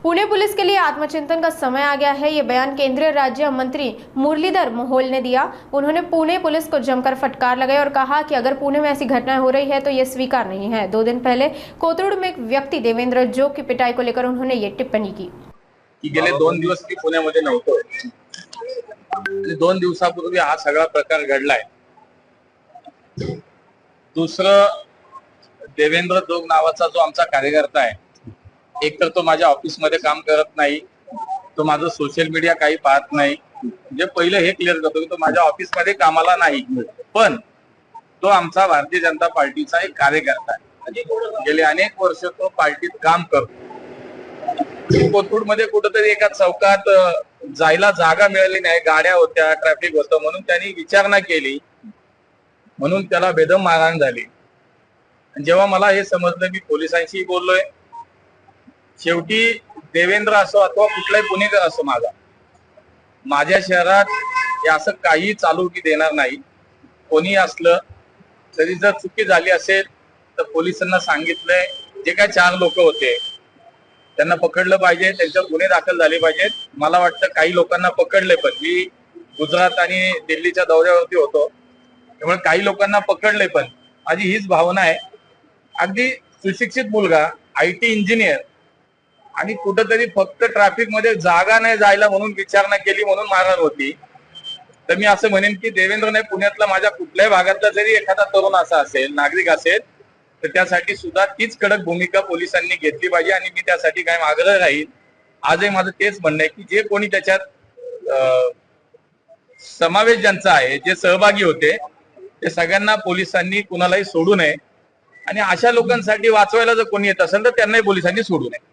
Pune police के लिए आत्मचिंतन का समय आ गया है। ये बयान केंद्रीय राज्य मंत्री मुरलीधर मोहोल ने दिया। उन्होंने पुणे पुलिस को जमकर फटकार लगाई और कहा कि अगर पुणे में ऐसी घटनाएं हो रही है तो ये स्वीकार नहीं है। 2 दिन पहले कोथरूड में एक व्यक्ती देवेंद्र जोग की पिटाई को लेकर उन्होंने ये टिप्पणी की की गेले 2 दिवस मी पुण्यामध्ये नव्हतो। 2 दिवसापूर्वी हा सगळा प्रकार घडलाय। दुसरं, देवेंद्र जोग नावाचा जो आमचा कार्यकर्ता आहे, एक तर तो माझ्या ऑफिसमध्ये काम करत नाही, तो माझं सोशल मीडिया काही पाहत नाही। म्हणजे पहिलं हे क्लिअर करतो की तो माझ्या ऑफिसमध्ये कामाला नाही, पण तो आमचा भारतीय जनता पार्टीचा एक कार्यकर्ता आहे। गेले अनेक वर्ष तो पार्टीत काम करतो। कोथरूड मध्ये कुठेतरी एका चौकात जायला जागा मिळाली नाही, गाड्या होत्या, ट्रॅफिक होतं, म्हणून त्यांनी विचारणा केली, म्हणून त्याला बेदम मारहाण झाली। जेव्हा मला हे समजलं, मी पोलिसांशी बोललोय। शेवटी देवेंद्र असो अथवा कुठलाही पुणेकर असो, माझ्या शहरात हे असं काही चालू की देणार नाही। कोणी असलं तरी जर चुकी झाली असेल तर पोलिसांना सांगितलंय, जे काय 4 लोक होते त्यांना पकडलं पाहिजे, त्यांच्यावर गुन्हे दाखल झाले पाहिजेत। मला वाटतं काही लोकांना पकडले, पण मी गुजरात आणि दिल्लीच्या दौऱ्यावरती होतो, त्यामुळे काही लोकांना पकडले, पण माझी हीच भावना आहे, अगदी सुशिक्षित मुलगा, IT इंजिनियर, आणि कुठेतरी फक्त ट्रॅफिक मध्ये जागा नाही जायला म्हणून विचारणा केली म्हणून मारहाण होती। तर मी असं म्हणेन की देवेंद्रने पुण्यातला माझ्या कुठल्याही भागातला जरी एखादा तरुण असा असेल, नागरिक असेल, तर त्यासाठी सुद्धा तीच कडक भूमिका पोलिसांनी घेतली पाहिजे आणि मी त्यासाठी कायम आग्रह राहील। आजही माझं तेच म्हणणं आहे की जे कोणी त्याच्यात समावेश ज्यांचा आहे, जे सहभागी होते, ते सगळ्यांना पोलिसांनी कुणालाही सोडू नये आणि अशा लोकांसाठी वाचवायला जर कोणी येत असेल तर त्यांनाही पोलिसांनी सोडू नये।